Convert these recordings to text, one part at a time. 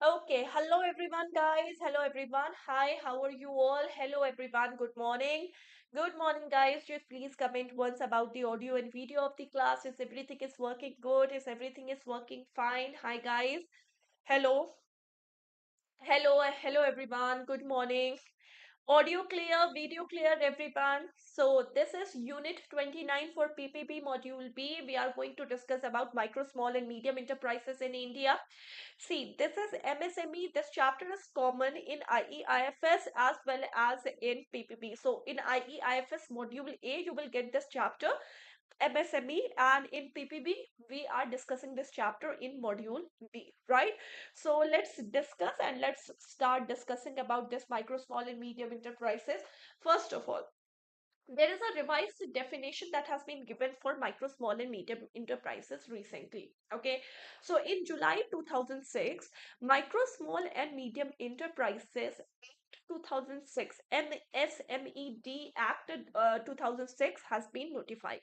Okay, hello everyone, guys. Hello everyone. Hi, how are you all? Hello everyone. Good morning. Good morning, guys. Just please comment once about the audio and video of the class. Is everything is working good? Is everything is working fine? Hi, guys. Hello. Hello everyone. Good morning. Audio clear, video clear, everyone. So this is unit 29 for PPB module B. We are going to discuss about micro, small and medium enterprises in India. See, this is MSME. This chapter is common in IEIFS as well as in PPB. So in IEIFS module A, you will get this chapter MSME, and in PPB we are discussing this chapter in module B, right? So let's discuss and let's start discussing about this micro, small and medium enterprises. First of all, there is a revised definition that has been given for micro, small, and medium enterprises recently. Okay, so in July 2006, micro, small, and medium enterprises 2006 MSMED Act 2006 has been notified.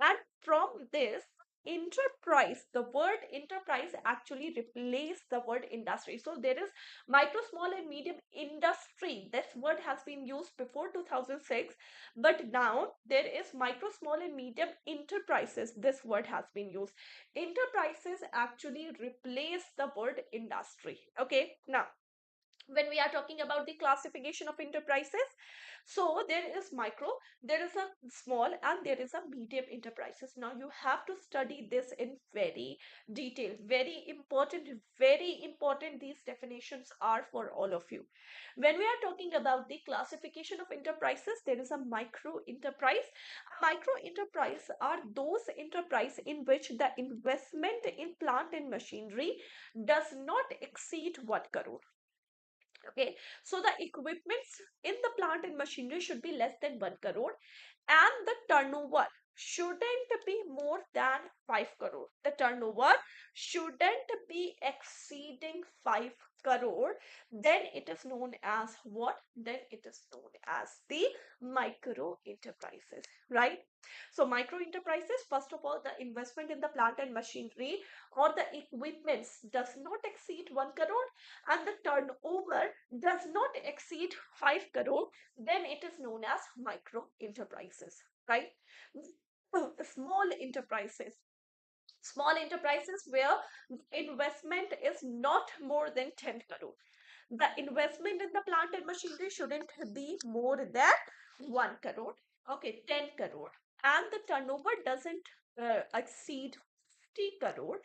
And from this, enterprise, the word enterprise actually replaced the word industry. So there is micro, small, and medium industry. This word has been used before 2006, but now there is micro, small, and medium enterprises. This word has been used. Enterprises actually replace the word industry. Okay, now when we are talking about the classification of enterprises, so there is micro, there is a small, and there is a medium enterprises. Now you have to study this in very detail. Very important these definitions are for all of you. When we are talking about the classification of enterprises, there is a micro enterprise. Micro enterprise are those enterprise in which the investment in plant and machinery does not exceed 1 crore. Okay, so the equipments in the plant and machinery should be less than 1 crore, and the turnover shouldn't be more than 5 crore. The turnover shouldn't be exceeding 5 crore. Then it is known as what? Then it is known as the micro enterprises, right? So micro enterprises, first of all, the investment in the plant and machinery or the equipments does not exceed 1 crore and the turnover does not exceed 5 crore, then it is known as micro enterprises, right? Small enterprises. Small enterprises where investment is not more than 10 crore. The investment in the plant and machinery shouldn't be more than 1 crore. Okay, 10 crore. And the turnover doesn't exceed 50 crore.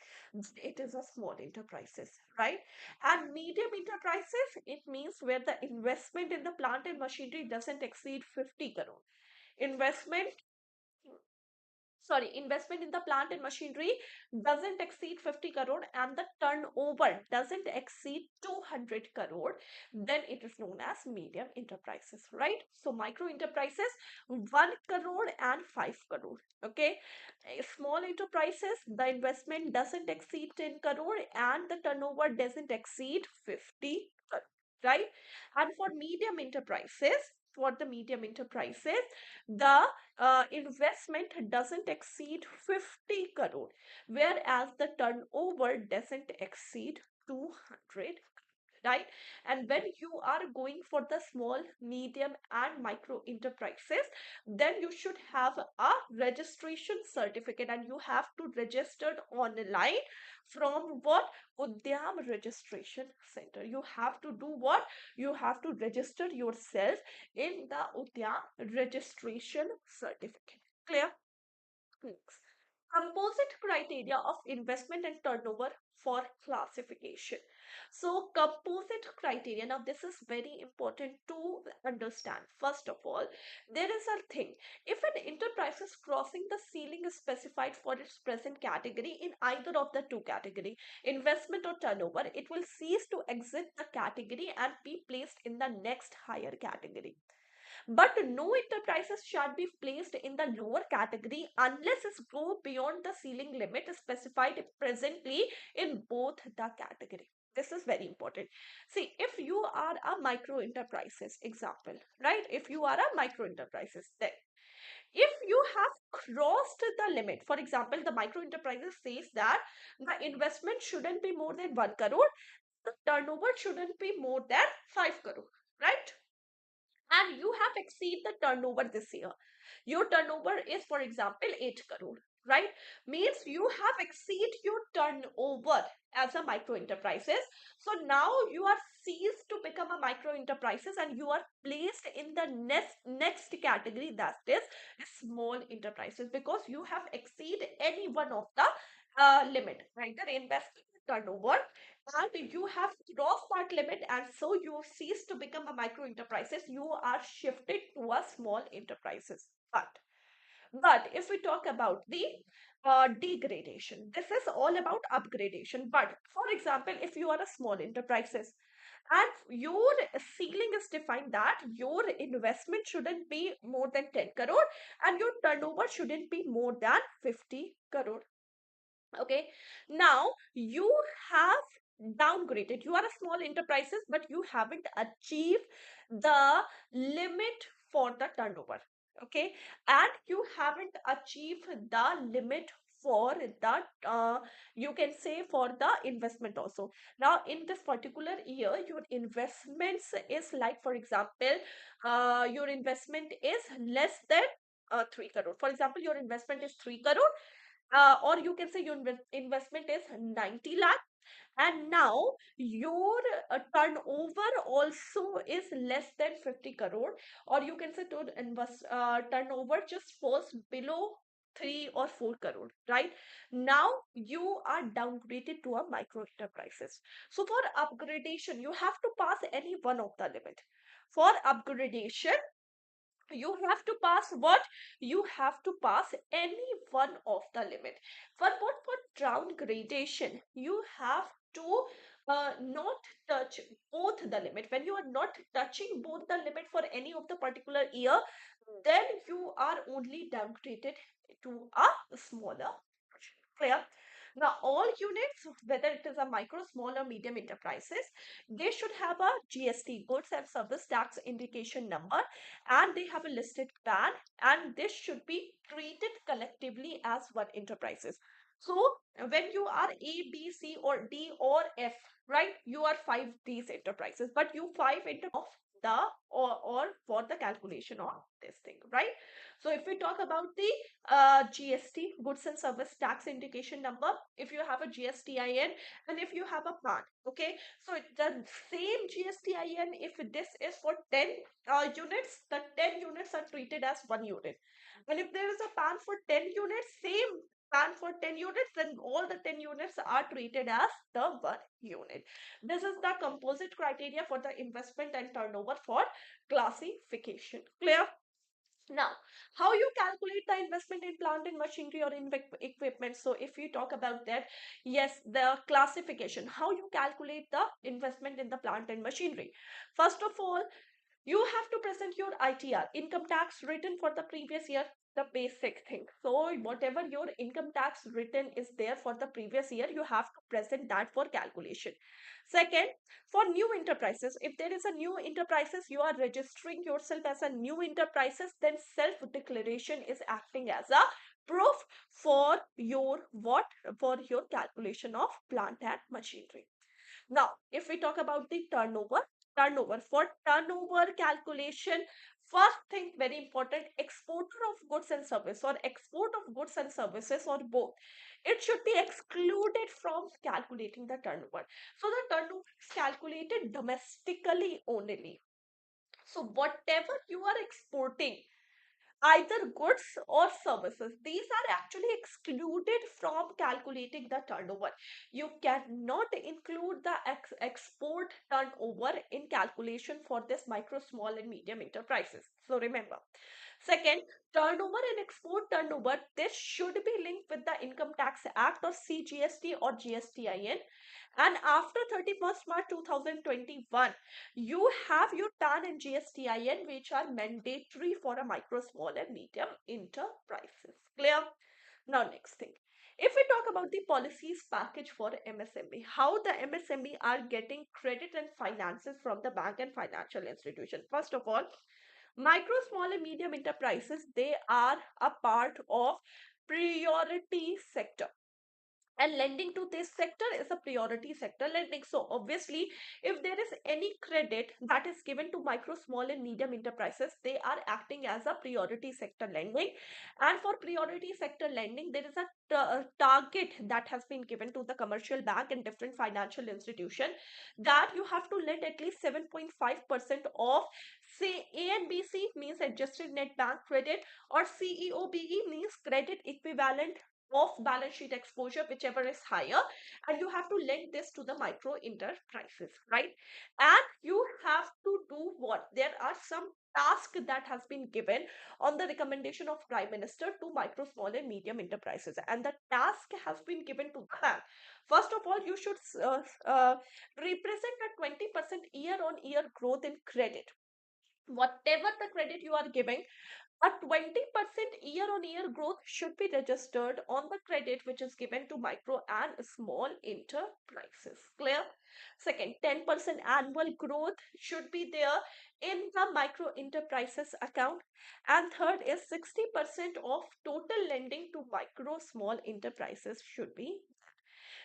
It is a small enterprises, right? And medium enterprises, it means where the investment in the plant and machinery doesn't exceed 50 crore. Investment investment in the plant and machinery doesn't exceed 50 crore and the turnover doesn't exceed 200 crore, then it is known as medium enterprises, right? So micro enterprises 1 crore and 5 crore. Okay, small enterprises, the investment doesn't exceed 10 crore and the turnover doesn't exceed 50 crore, right? And for the medium enterprises, the investment doesn't exceed 50 crore, whereas the turnover doesn't exceed 200, right? And when you are going for the small, medium, and micro enterprises, then you should have a registration certificate and you have to register online from what? Udyam Registration Center. You have to do what? You have to register yourself in the Udyam Registration Certificate. Clear? Next, composite criteria of investment and turnover for classification. So composite criteria, now this is very important to understand. First of all, there is a thing, if an enterprise is crossing the ceiling is specified for its present category in either of the two category, investment or turnover, it will cease to exit the category and be placed in the next higher category. But no enterprises shall be placed in the lower category unless it go beyond the ceiling limit specified presently in both the category. This is very important. See, if you are a micro enterprises, example, right? If you are a micro enterprises, then if you have crossed the limit, for example, the micro enterprises says that the investment shouldn't be more than 1 crore The turnover shouldn't be more than 5 crore, right? And you have exceed the turnover this year. Your turnover is, for example, 8 crore, right? Means you have exceed your turnover as a micro enterprises. So now you are ceased to become a micro enterprises and you are placed in the next category, that is small enterprises, because you have exceed any one of the limit, right? The investment turnover, and you have crossed that limit, and so you cease to become a micro enterprises, you are shifted to a small enterprises. But if we talk about the degradation, this is all about upgradation. But for example, if you are a small enterprises and your ceiling is defined that your investment shouldn't be more than 10 crore and your turnover shouldn't be more than 50 crore. Okay, now you have downgraded. You are a small enterprises, but you haven't achieved the limit for the turnover. Okay, and you haven't achieved the limit for the you can say for the investment also. Now in this particular year your investments is like, for example, your investment is less than 3 crore. For example, your investment is 3 crore, or you can say your investment is 90 lakh, and now your turnover also is less than 50 crore, or you can say to invest turnover just falls below 3 or 4 crore, right? Now you are downgraded to a micro enterprises. So for upgradation you have to pass any one of the limit. For upgradation you have to pass what? You have to pass any one of the limit. For what? For downgradation you have to not touch both the limit. When you are not touching both the limit for any of the particular year, then you are only downgraded to a smaller version. Clear? Now all units, whether it is a micro, small or medium enterprises, they should have a GST, goods and service tax indication number, and they have a listed PAN, and this should be treated collectively as one enterprises. So when you are A, B, C or D or F, right, you are five these enterprises, but you five of the or for the calculation of this thing, right? So if we talk about the GST, goods and service tax indication number, if you have a GSTIN and if you have a PAN, okay, so the same GSTIN, if this is for 10 units, the 10 units are treated as one unit. And if there is a PAN for 10 units, same PAN for 10 units, then all the 10 units are treated as the one unit. This is the composite criteria for the investment and turnover for classification. Clear? Now, how you calculate the investment in plant and machinery or in equipment? So, if you talk about that, yes, the classification, how you calculate the investment in the plant and machinery. First of all, you have to present your ITR, income tax return for the previous year, the basic thing. So, whatever your income tax return is there for the previous year, you have to present that for calculation. Second, for new enterprises, if there is a new enterprises, you are registering yourself as a new enterprises, then self declaration is acting as a proof for your what? For your calculation of plant and machinery. Now, if we talk about the turnover for turnover calculation, first thing very important, exporter of goods and service or export of goods and services or both, it should be excluded from calculating the turnover. So the turnover is calculated domestically only. So whatever you are exporting, either goods or services, these are actually excluded from calculating the turnover. You cannot include the export turnover in calculation for this micro, small and medium enterprises. So remember, second, turnover and export turnover, this should be linked with the Income Tax Act or CGST or GSTIN. And after 31st March 2021, you have your PAN and GSTIN, which are mandatory for a micro, small and medium enterprises. Clear? Now, next thing. If we talk about the policies package for MSME, how the MSME are getting credit and finances from the bank and financial institution. First of all, micro, small and medium enterprises, they are a part of priority sector. and lending to this sector is a priority sector lending. So obviously, if there is any credit that is given to micro, small and medium enterprises, they are acting as a priority sector lending. And for priority sector lending, there is a target that has been given to the commercial bank and different financial institution, that you have to lend at least 7.5% of, say, ANBC means adjusted net bank credit, or CEOBE means credit equivalent of balance sheet exposure, whichever is higher, and you have to lend this to the micro enterprises, right? And you have to do what? There are some task that has been given on the recommendation of Prime Minister to micro, small and medium enterprises, and the task has been given to the bank. First of all, you should represent a 20% year on year growth in credit. Whatever the credit you are giving, a 20% year on year growth should be registered on the credit which is given to micro and small enterprises. Clear? Second, 10% annual growth should be there in the micro enterprises account. And third is 60% of total lending to micro small enterprises should be.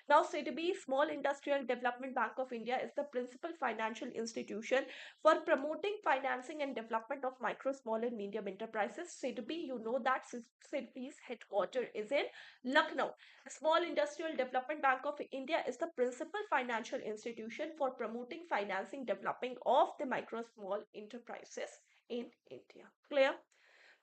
Now, SIDBI, Small Industrial Development Bank of India, is the principal financial institution for promoting financing and development of micro, small, and medium enterprises. SIDBI, you know that SIDBI's headquarters is in Lucknow. Small Industrial Development Bank of India is the principal financial institution for promoting financing, developing of the micro, small enterprises in India. Clear?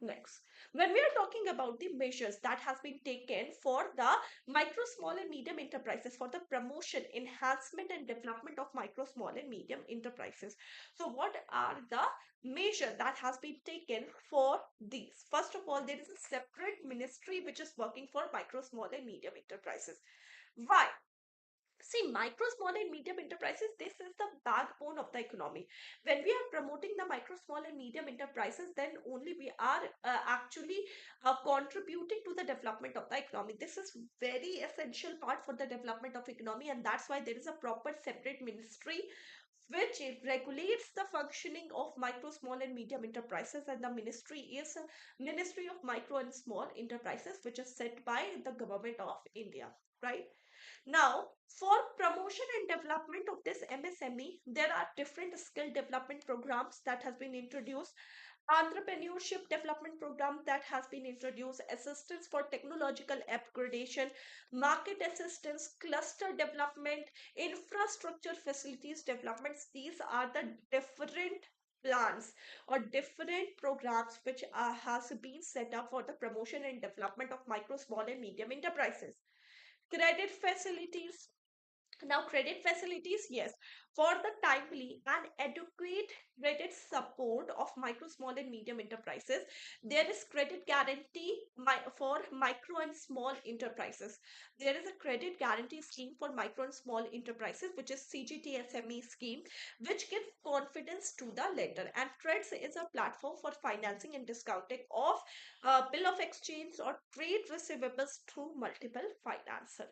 Next, when we are talking about the measures that has been taken for the micro, small and medium enterprises, for the promotion, enhancement and development of micro, small and medium enterprises. So what are the measure that has been taken for these? First of all, there is a separate ministry which is working for micro, small and medium enterprises. Why? See, micro, small, and medium enterprises, this is the backbone of the economy. When we are promoting the micro, small, and medium enterprises, then only we are actually contributing to the development of the economy. This is very essential part for the development of economy, and that's why there is a proper separate ministry which regulates the functioning of micro, small, and medium enterprises. And the ministry is Ministry of Micro and Small Enterprises, which is set by the government of India, right? Now, for promotion and development of this MSME, there are different skill development programs that has been introduced. Entrepreneurship development program that has been introduced, assistance for technological upgradation, market assistance, cluster development, infrastructure facilities developments. These are the different plans or different programs which has been set up for the promotion and development of micro, small and medium enterprises. Credit facilities. Now, credit facilities, yes, for the timely and adequate credit support of micro, small, and medium enterprises, there is credit guarantee for micro and small enterprises. There is a credit guarantee scheme for micro and small enterprises, which is CGTSME scheme, which gives confidence to the lender. And TREDS is a platform for financing and discounting of bill of exchange or trade receivables through multiple financiers.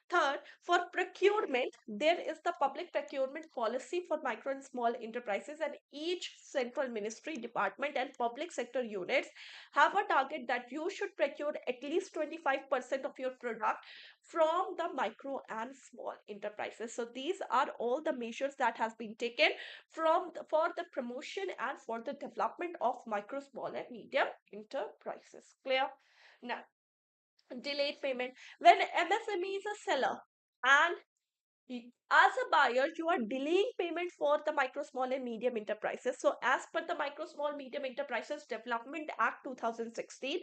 Third, for procurement, there is the public procurement policy for micro and small enterprises, and each central ministry, department, and public sector units have a target that you should procure at least 25% of your product from the micro and small enterprises. So these are all the measures that has been taken for the promotion and for the development of micro, small, and medium enterprises. Clear? Now, delayed payment. When MSME is a seller and as a buyer, you are delaying payment for the micro, small, and medium enterprises. So, as per the Micro, Small, Medium Enterprises Development Act 2016,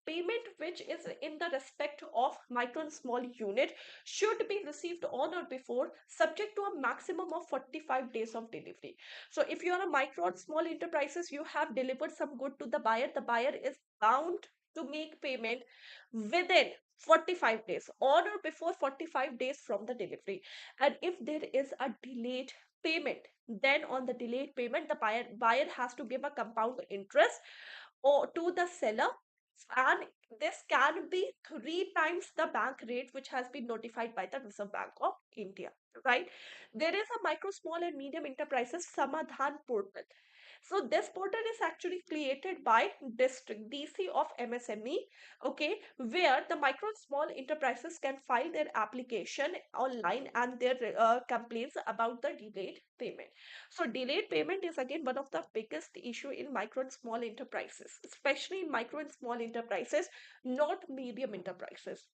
payment which is in the respect of micro and small unit should be received on or before, subject to a maximum of 45 days of delivery. So, if you are a micro or small enterprises, you have delivered some good to the buyer is bound to make payment within 45 days on or before 45 days from the delivery. And if there is a delayed payment, then on the delayed payment, the buyer has to give a compound interest or to the seller, and this can be 3 times the bank rate which has been notified by the Reserve Bank of India, right? There is a micro, small, and medium enterprises Samadhan portal. So this portal is actually created by district DC of MSME, okay, where the micro and small enterprises can file their application online and their complaints about the delayed payment. So delayed payment is again one of the biggest issue in micro and small enterprises, especially in micro and small enterprises, not medium enterprises.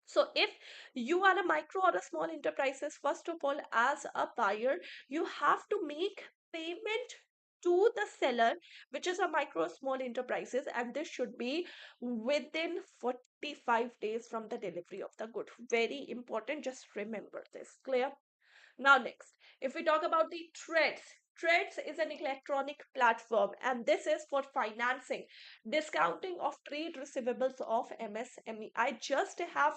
So if you are a micro or a small enterprises, first of all, as a buyer, you have to make payment to the seller, which is a micro or small enterprises, and this should be within 45 days from the delivery of the good. Very important, just remember this. Clear? Now, next, if we talk about the Threads, Threads is an electronic platform, and this is for financing, discounting of trade receivables of MSME. I just have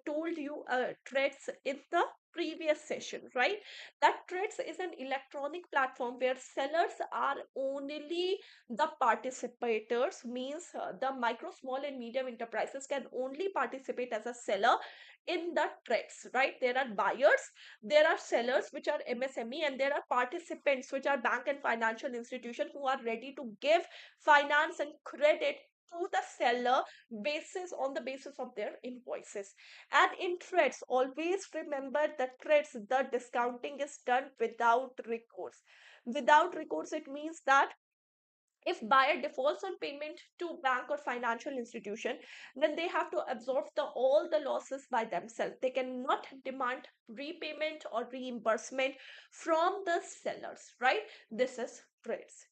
told you Threads in the previous session, right? That Threads is an electronic platform where sellers are only the participators, means the micro, small, and medium enterprises can only participate as a seller in the Threads, right? There are buyers, there are sellers, which are MSME, and there are participants, which are bank and financial institutions who are ready to give finance and credit to the seller basis on the basis of their invoices. And in Threads, always remember that Threads, the discounting is done without recourse. Without recourse, it means that if buyer defaults on payment to bank or financial institution, then they have to absorb all the losses by themselves. They cannot demand repayment or reimbursement from the sellers, right? This is trades.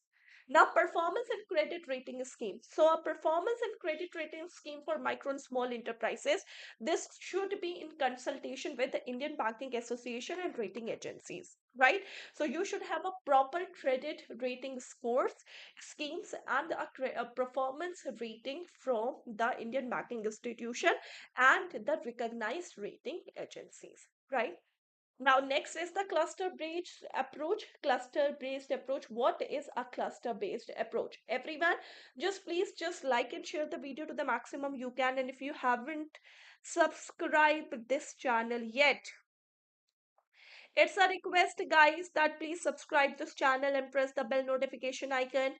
Now, performance and credit rating scheme. So, a performance and credit rating scheme for micro and small enterprises. This should be in consultation with the Indian Banking Association and rating agencies, right? So, you should have a proper credit rating scores schemes and a performance rating from the Indian banking institution and the recognized rating agencies, right? Now, next is the cluster based approach. Cluster based approach. What is a cluster based approach? Everyone, just please just like and share the video to the maximum you can. And if you haven't subscribed this channel yet, it's a request, guys, that please subscribe this channel and press the bell notification icon.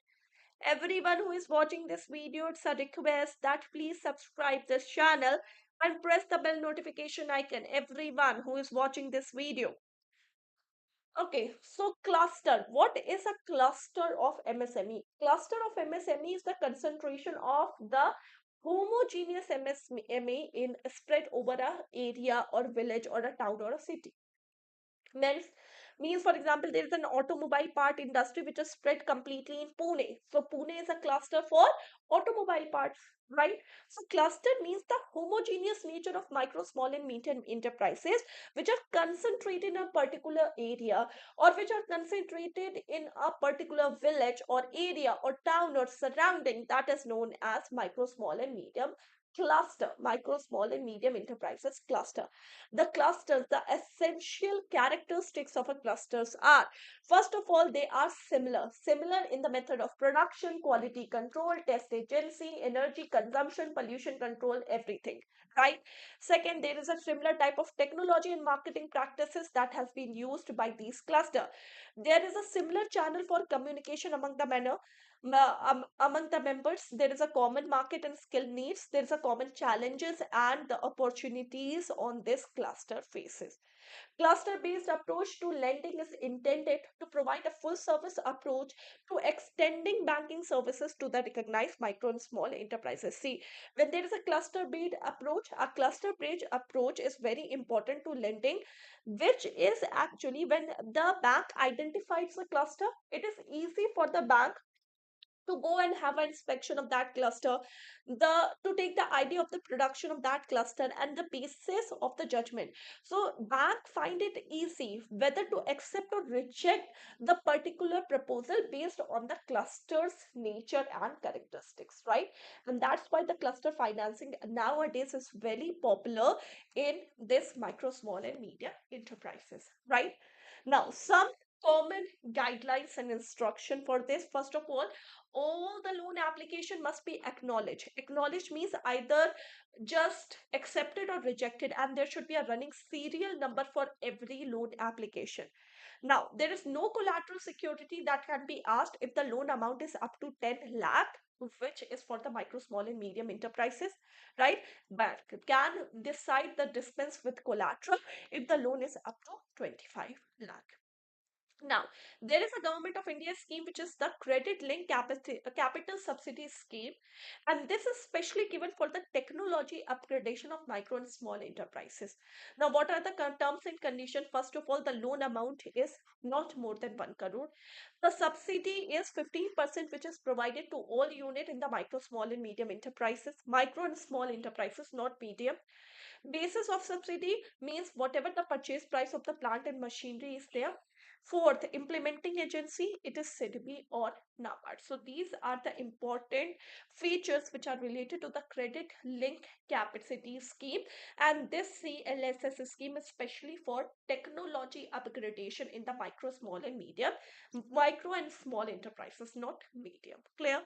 Everyone who is watching this video, it's a request that please subscribe this channel and press the bell notification icon. Everyone who is watching this video. Okay, so cluster. What is a cluster of MSME? Cluster of MSME is the concentration of the homogeneous MSME in spread over a area or village or a town or a city. Means, means for example, there is an automobile part industry which is spread completely in Pune. So Pune is a cluster for automobile parts, right? So cluster means the homogeneous nature of micro, small, and medium enterprises which are concentrated in a particular area or which are concentrated in a particular village or area or town or surrounding, that is known as micro, small, and medium cluster. Micro, small, and medium enterprises cluster. The clusters, the essential characteristics of a clusters are, first of all, they are similar in the method of production, quality control, test agency, energy consumption, pollution control, everything, right? Second, there is a similar type of technology and marketing practices that has been used by these cluster. There is a similar channel for communication among the among the members. There is a common market and skill needs. There is a common challenges and the opportunities on this cluster faces. Cluster based approach to lending is intended to provide a full service approach to extending banking services to the recognized micro and small enterprises. See, when there is a cluster based approach is very important to lending, which is actually when the bank identifies a cluster, it is easy for the bank to go and have an inspection of that cluster, the to take the idea of the production of that cluster and the basis of the judgment. So bank find it easy whether to accept or reject the particular proposal based on the cluster's nature and characteristics, right? And that's why the cluster financing nowadays is very popular in this micro, small, and medium enterprises, right? Now, some common guidelines and instruction for this. First of all the loan application must be acknowledged. Acknowledged means either just accepted or rejected, and there should be a running serial number for every loan application. Now, there is no collateral security that can be asked if the loan amount is up to 10 lakh, which is for the micro, small, and medium enterprises, right? Bank can decide the dispense with collateral if the loan is up to 25 lakh. Now, there is a Government of India scheme which is the Credit Link Capital Subsidy Scheme, and this is specially given for the technology upgradation of micro and small enterprises. Now, what are the terms and conditions? First of all, the loan amount is not more than 1 crore. The subsidy is 15%, which is provided to all unit in the micro, small, and medium enterprises. Micro and small enterprises, not medium. Basis of subsidy means whatever the purchase price of the plant and machinery is there. Fourth, implementing agency, it is SIDBI or NABARD. So these are the important features which are related to the credit link capacity scheme, and this CLSS scheme is especially for technology upgradation in the micro and small enterprises, not medium. Clear?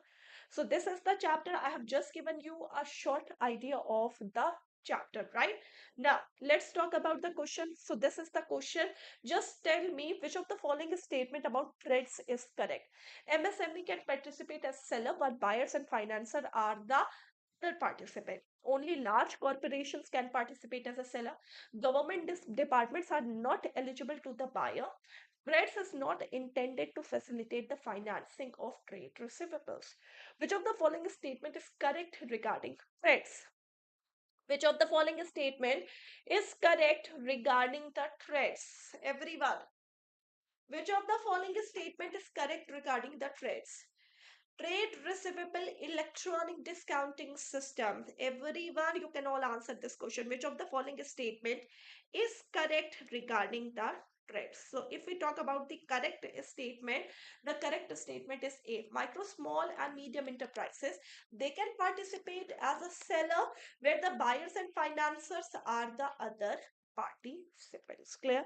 So this is the chapter. I have just given you a short idea of the chapter, right? Now let's talk about the question. So this is the question. Just tell me which of the following statement about threads is correct. MSME can participate as seller, but buyers and financier are the other participant. Only large corporations can participate as a seller. Government departments are not eligible to the buyer. Threads is not intended to facilitate the financing of trade receivables. Which of the following statement is correct regarding threads? Which of the following statement is correct regarding the threads? Everyone. Which of the following statement is correct regarding the threads? Trade receivable electronic discounting system. Everyone, you can all answer this question. Which of the following statement is correct regarding the trades? So if we talk about the correct statement, the correct statement is A. Micro, small and medium enterprises, they can participate as a seller where the buyers and financiers are the other participants. Clear?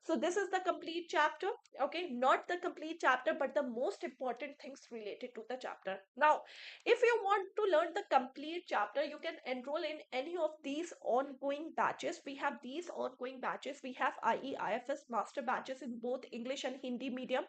So this is the complete chapter. Okay, not the complete chapter, but the most important things related to the chapter. Now, if you want to learn the complete chapter, you can enroll in any of these ongoing batches. We have these ongoing batches. We have IE IFS master batches in both English and Hindi medium.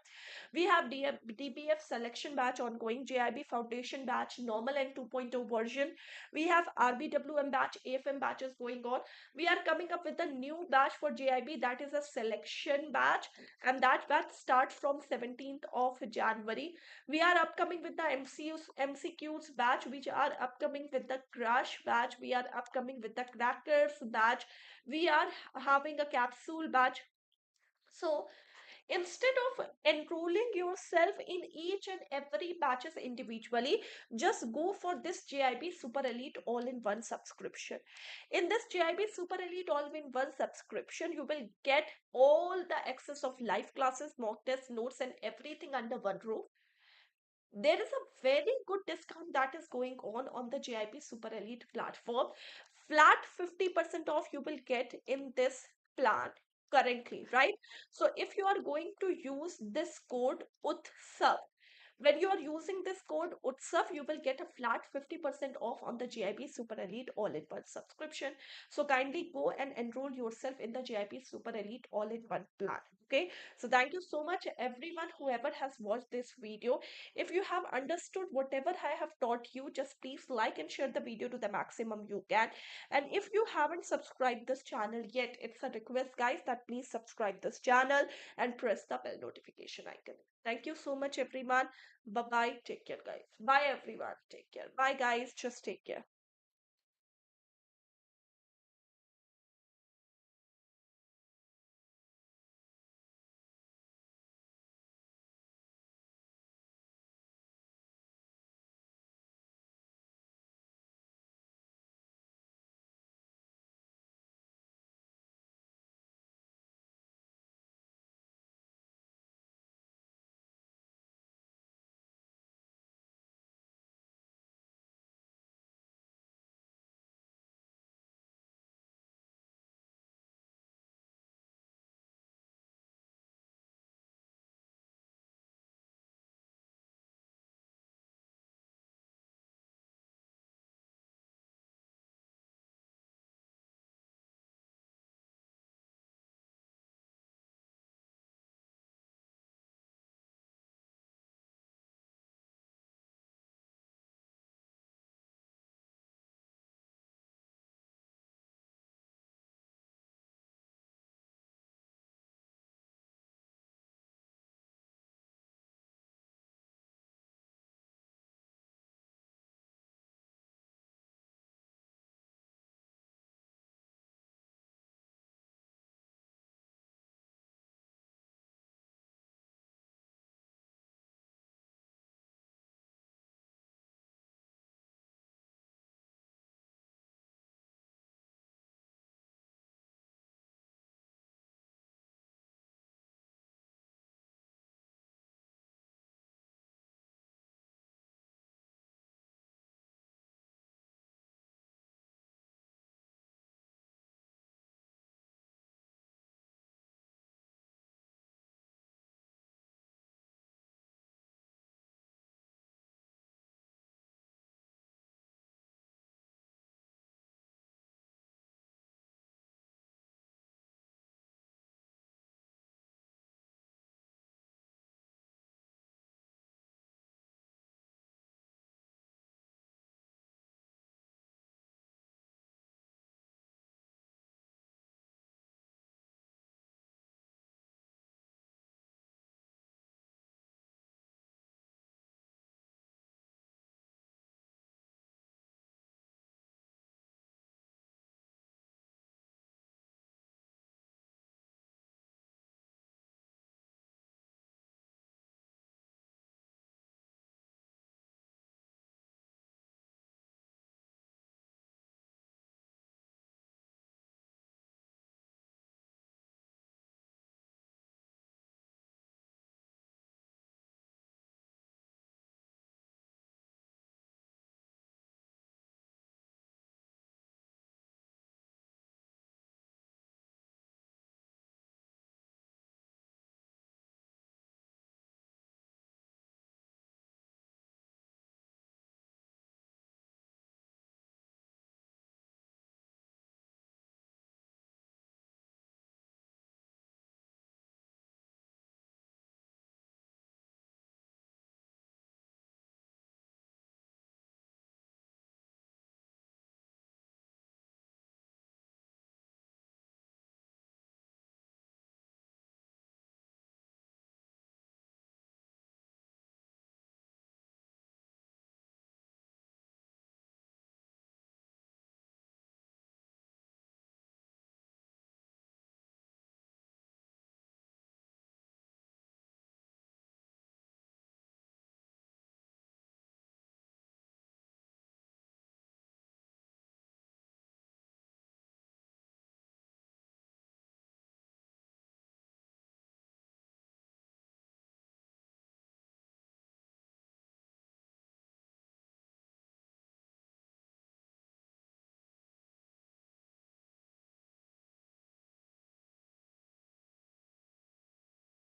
We have DBF selection batch ongoing, JIB foundation batch, normal and 2.0 version. We have RBWM batch, AFM batches going on. We are coming up with a new batch for JIB, that is a selection batch, and that batch starts from 17th of January. We are upcoming with the MCQs batch, which are upcoming with the crash batch. We are upcoming with the crackers batch. We are having a capsule batch. So instead of enrolling yourself in each and every batches individually, just go for this JIB Super Elite all-in-one subscription. In this JIB Super Elite all-in-one subscription, you will get all the access of live classes, mock tests, notes, and everything under one roof. There is a very good discount that is going on the JIP Super Elite platform. Flat 50% off you will get in this plan currently, right? So if you are going to use this code UTSAV, when you are using this code UTSAV, you will get a flat 50% off on the JIP Super Elite all-in-one subscription. So kindly go and enroll yourself in the JIP Super Elite all-in-one plan. Okay. So thank you so much everyone whoever has watched this video. If you have understood whatever I have taught you, just please like and share the video to the maximum you can. And if you haven't subscribed this channel yet, it's a request guys that please subscribe this channel and press the bell notification icon. Thank you so much everyone. Bye bye. Take care guys. Bye everyone. Take care. Bye guys. Just take care.